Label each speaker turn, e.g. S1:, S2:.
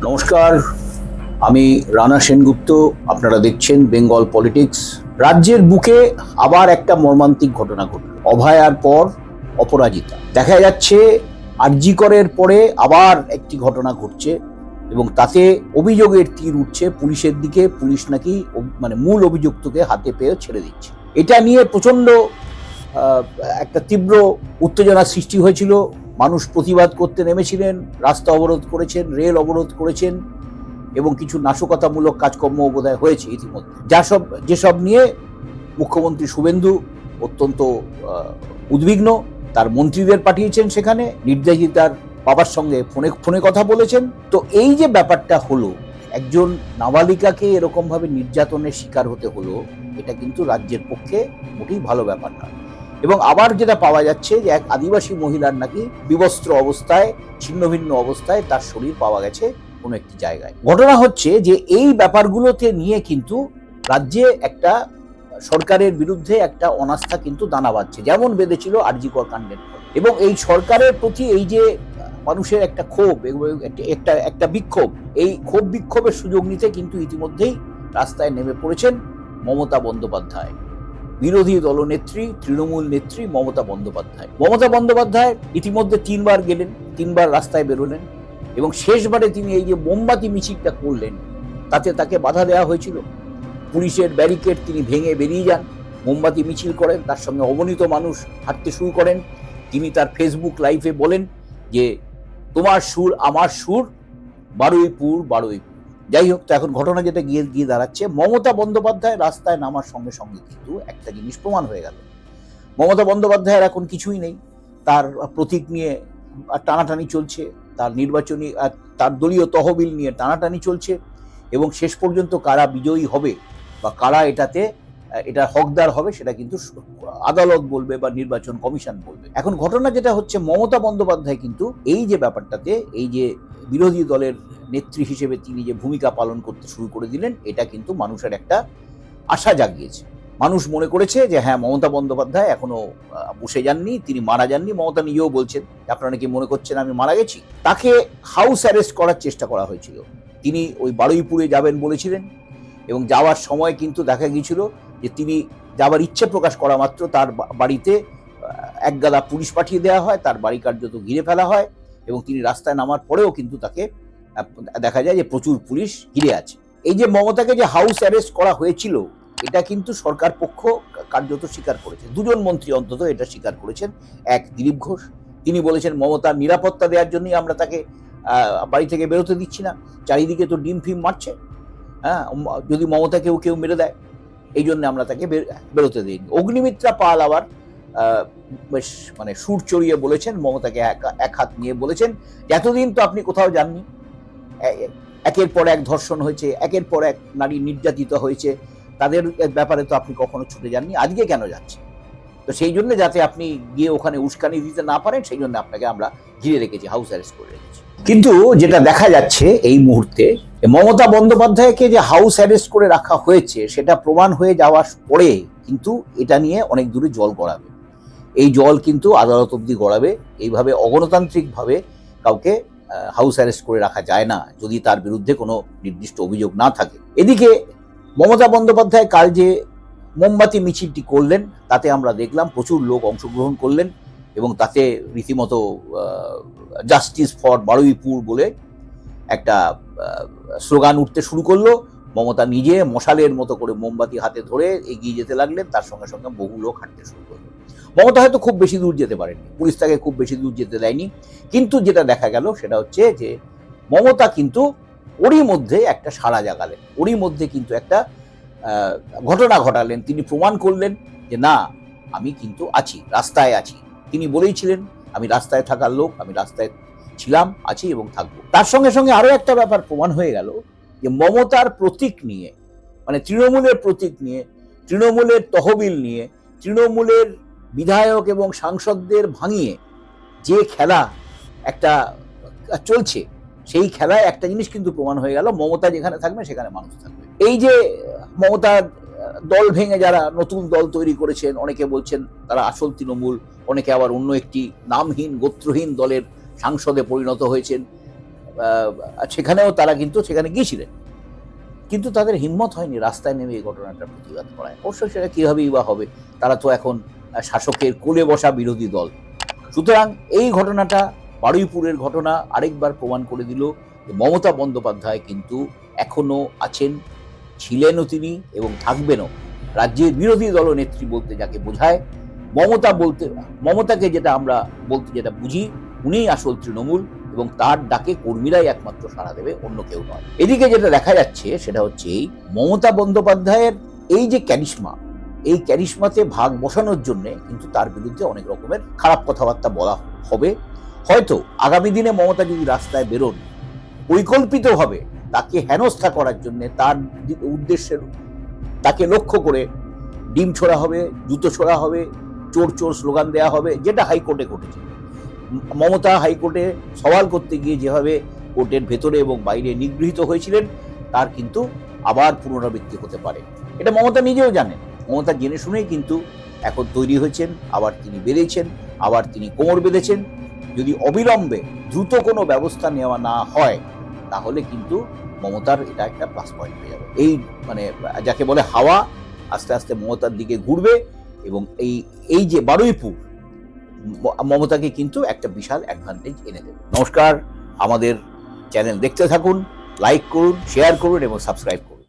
S1: নমস্কার, আমি রানা সেনগুপ্ত। আপনারা দেখছেন বেঙ্গল পলিটিক্স। রাজ্যের বুকে আবার একটা মর্মান্তিক ঘটনা ঘটল। অভয়ার পর অপরাজিতা। দেখা যাচ্ছে আরজি করের পরে আবার একটি ঘটনা ঘটছে এবং তাতে অভিযোগের তীর উঠছে পুলিশের দিকে। পুলিশ নাকি মূল অভিযুক্তকে হাতে পেয়ে ছেড়ে দিচ্ছে। এটা নিয়ে প্রচন্ড একটা তীব্র উত্তেজনা সৃষ্টি হয়েছিল। মানুষ প্রতিবাদ করতে নেমেছিলেন, রাস্তা অবরোধ করেছেন, রেল অবরোধ করেছেন এবং কিছু নাশকতামূলক কাজকর্ম বোধহয় হয়েছে ইতিমধ্যে। যেসব নিয়ে মুখ্যমন্ত্রী শুভেন্দু অত্যন্ত উদ্বিগ্ন। তার মন্ত্রীদের পাঠিয়েছেন সেখানে, নির্যাতিতার বাবার সঙ্গে ফোনে ফোনে কথা বলেছেন। তো এই যে ব্যাপারটা হলো, একজন নাবালিকাকে এরকম ভাবে নির্যাতনের শিকার হতে হলো, এটা কিন্তু রাজ্যের পক্ষে মোটেই ভালো ব্যাপার নয়। এবং আবার যেটা পাওয়া যাচ্ছে যে এক আদিবাসী মহিলার নাকি বিবস্ত্র অবস্থায়, ছিন্ন ভিন্ন অবস্থায় তার শরীর পাওয়া গেছে কোনো একটি জায়গায়। ঘটনা হচ্ছে যে এই ব্যাপারগুলোতে নিয়ে কিন্তু রাজ্যে একটা সরকারের বিরুদ্ধে একটা অনাস্থা কিন্তু দানা বাঁধছে, যেমন বেঁধেছিল আরজি কর কাণ্ডের। এবং এই সরকারের প্রতি এই যে মানুষের একটা ক্ষোভ, একটা বিক্ষোভ, এই ক্ষোভ বিক্ষোভের সুযোগ নিতে কিন্তু ইতিমধ্যেই রাস্তায় নেমে পড়েছেন মমতা বন্দ্যোপাধ্যায়, বিরোধী দলনেত্রী, তৃণমূল নেত্রী মমতা বন্দ্যোপাধ্যায়। মমতা বন্দ্যোপাধ্যায় ইতিমধ্যে 3বার গেলেন, 3বার রাস্তায় বেরোলেন এবং শেষবারে তিনি এই যে মোমবাতি মিছিলটা করলেন, তাতে তাকে বাধা দেওয়া হয়েছিল। পুলিশের ব্যারিকেড তিনি ভেঙে বেরিয়ে যান, মোমবাতি মিছিল করেন, তার সঙ্গে অগণিত মানুষ হাঁটতে শুরু করেন। তিনি তার ফেসবুক লাইভে বলেন যে তোমার সুর আমার সুর, বারুইপুর বারুইপুর। যাই হোক, তো এখন ঘটনা যেটা গিয়ে দাঁড়াচ্ছে, মমতা বন্দ্যোপাধ্যায় রাস্তায় নামার সঙ্গে সঙ্গে কিন্তু একটা জিনিস প্রমাণ হয়ে গেল। মমতা বন্দ্যোপাধ্যায়ের এখন কিছুই নেই, তার প্রতীক নিয়ে টানাটানি চলছে, তার নির্বাচনী তার দলীয় তহবিল নিয়ে টানাটানি চলছে এবং শেষ পর্যন্ত কারা বিজয়ী হবে বা কারা এটা হকদার হবে সেটা কিন্তু আদালত বলবে বা নির্বাচন কমিশন বলবে। এখন ঘটনা যেটা হচ্ছে, মমতা বন্দ্যোপাধ্যায় কিন্তু এই যে ব্যাপারটাতে, এই যে বিরোধী দলের নেত্রী হিসেবে তিনি যে ভূমিকা পালন করতে শুরু করে দিলেন, এটা কিন্তু মানুষের একটা আশা জাগিয়েছে। মানুষ মনে করেছে যে হ্যাঁ, মমতা বন্দ্যোপাধ্যায় এখনো বসে যাননি, তিনি মারা যাননি। মমতা নিজেও বলছেন, আপনারা কি মনে করছেন আমি মারা গেছি? তাকে হাউস অ্যারেস্ট করার চেষ্টা করা হয়েছিল। তিনি ওই বারুইপুরে যাবেন বলেছিলেন এবং যাওয়ার সময় কিন্তু দেখা গিয়েছিল যে তিনি যাবার ইচ্ছে প্রকাশ করা মাত্র তার বাড়িতে একগাদা পুলিশ পাঠিয়ে দেওয়া হয়, তার বাড়ি কার্যত ঘিরে ফেলা হয় এবং তিনি রাস্তায় নামার পরেও কিন্তু তাকে দেখা যায় যে প্রচুর পুলিশ ঘিরে আছে। এই যে মমতাকে যে হাউস অ্যারেস্ট করা হয়েছিল, এটা কিন্তু সরকার পক্ষ কার্যত স্বীকার করেছে। 2জন মন্ত্রী অন্তত এটা স্বীকার করেছেন। এক, দিলীপ ঘোষ, তিনি বলেছেন মমতার নিরাপত্তা দেওয়ার জন্যই আমরা তাকে বাড়ি থেকে বেরোতে দিচ্ছি না, চারিদিকে তো ডিম ফিম মারছে, হ্যাঁ, যদি মমতাকেও কেউ মেরে দেয়, এই জন্য আমরা তাকে বেরোতে দিইনি। অগ্নিমিত্রা পাল আবার বেশ সুর চড়িয়ে বলেছেন, মমতাকে এক হাত নিয়ে বলেছেন, এতদিন তো আপনি কোথাও যাননি, একের পর এক ধর্ষণ হয়েছে, একের পর এক নারী নির্যাতিত হয়েছে, তাদের ব্যাপারে তো আপনি কখনো ছুটে যাননি, আজকে কেন যাচ্ছে? তো সেই জন্য যাতে আপনি গিয়ে ওখানে উস্কানি দিতে না পারেন, সেই জন্য আপনাকে আমরা ঘিরে রেখেছি, হাউস অ্যারেস্ট করে রেখেছি। কিন্তু যেটা দেখা যাচ্ছে এই মুহূর্তে, মমতা বন্দ্যোপাধ্যায়কে যে হাউস অ্যারেস্ট করে রাখা হয়েছে সেটা প্রমাণ হয়ে যাওয়ার পরে কিন্তু এটা নিয়ে অনেক দূরে জল গড়াবে। এই জল কিন্তু আদালত অব্দি গড়াবে। এইভাবে অগণতান্ত্রিকভাবে কাউকে হাউস অ্যারেস্ট করে রাখা যায় না যদি তার বিরুদ্ধে কোনো নির্দিষ্ট অভিযোগ না থাকে। এদিকে মমতা বন্দ্যোপাধ্যায় কাল যে মোমবাতি মিছিলটি করলেন, তাতে আমরা দেখলাম প্রচুর লোক অংশগ্রহণ করলেন এবং তাতে রীতিমতো জাস্টিস ফর বারুইপুর বলে একটা স্লোগান উঠতে শুরু করলো। মমতা নিজে মশালের মতো করে মোমবাতি হাতে ধরে এগিয়ে যেতে লাগলেন, তার সঙ্গে সঙ্গে বহু লোক হাঁটতে শুরু করলো। মমতা হয়তো খুব বেশি দূর যেতে পারেননি, পুলিশ তাকে খুব বেশি দূর যেতে দেয়নি, কিন্তু যেটা দেখা গেল সেটা হচ্ছে যে মমতা কিন্তু ওরই মধ্যে একটা সাড়া জাগালেন, ওরই মধ্যে কিন্তু একটা ঘটনা ঘটালেন। তিনি প্রমাণ করলেন যে না, আমি কিন্তু আছি, রাস্তায় আছি। তিনি বলেইছিলেন আমি রাস্তায় থাকার লোক, আমি রাস্তায় ছিলাম, আছি এবং থাকবো। তার সঙ্গে সঙ্গে আরো একটা ব্যাপার প্রমাণ হয়ে গেল যে মমতার প্রতীক নিয়ে, তৃণমূলের প্রতীক নিয়ে, তৃণমূলের তহবিল নিয়ে, তৃণমূলের বিধায়ক এবং সাংসদদের ভাঙিয়ে যে খেলা একটা চলছে, সেই খেলায় একটা জিনিস কিন্তু প্রমাণ হয়ে গেল, মমতা যেখানে থাকবে সেখানে মানুষ থাকবে। এই যে মমতার দল ভেঙে যারা নতুন দল তৈরি করেছেন, অনেকে বলছেন তারা আসল তৃণমূল, অনেকে আবার অন্য একটি নামহীন গোত্রহীন দলের সাংসদে পরিণত হয়েছেন, সেখানেও তারা কিন্তু সেখানে গিয়েছিলেন, কিন্তু তাদের হিম্মত হয়নি রাস্তায় নেমে এই ঘটনাটার প্রতিবাদ করায়। অবশ্যই সেটা কীভাবেই বা হবে, তারা তো এখন শাসকের কোলে বসা বিরোধী দল। সুতরাং এই ঘটনাটা, বারুইপুরের ঘটনা আরেকবার প্রমাণ করে দিল যে মমতা বন্দ্যোপাধ্যায় কিন্তু এখনো আছেন, ছিলেনও তিনি এবং থাকবেনও রাজ্যের বিরোধী দলনেত্রী বলতে যাকে বোঝায়। মমতাকে যেটা আমরা বলতে যেটা বুঝি, উনিই আসল তৃণমূল এবং তার ডাকে কর্মীরাই একমাত্র সাড়া দেবে, অন্য কেউ নয়। এদিকে যেটা দেখা যাচ্ছে সেটা হচ্ছে এই মমতা বন্দ্যোপাধ্যায়ের এই যে ক্যারিশমা, এই ক্যারিশমাতে ভাগ বসানোর জন্য কিন্তু তার বিরুদ্ধে অনেক রকমের খারাপ কথাবার্তা বলা হবে। হয়তো আগামী দিনে মমতা যদি রাস্তায় বেরোন, পরিকল্পিতভাবে তাকে হেনস্থা করার জন্য, তার উদ্দেশ্যের তাকে লক্ষ্য করে ডিম ছোড়া হবে, জুতো ছোড়া হবে, চোর চোর স্লোগান দেওয়া হবে, যেটা হাইকোর্টে ঘটেছে। মমতা হাইকোর্টে সওয়াল করতে গিয়ে যেভাবে কোর্টের ভেতরে এবং বাইরে নিগৃহীত হয়েছিলেন, তার কিন্তু আবার পুনরাবৃত্তি হতে পারে। এটা মমতা নিজেও জানেন। মমতা জেনে শুনেই কিন্তু এখন তৈরি হয়েছেন, আবার তিনি বেড়েছেন, আবার তিনি কোমর বেঁধেছেন। যদি অবিলম্বে দ্রুত কোনো ব্যবস্থা নেওয়া না হয়, তাহলে কিন্তু মমতার এটা একটা প্লাস পয়েন্ট হয়ে যাবে। এই মানে যাকে বলে হাওয়া আস্তে আস্তে মমতার দিকে ঘুরবে এবং এই যে বারুইপুর মমতাকে কিন্তু একটা বিশাল অ্যাডভান্টেজ এনে দেবে। নমস্কার, আমাদের চ্যানেল দেখতে থাকুন, লাইক করুন, শেয়ার করুন এবং সাবস্ক্রাইব করুন।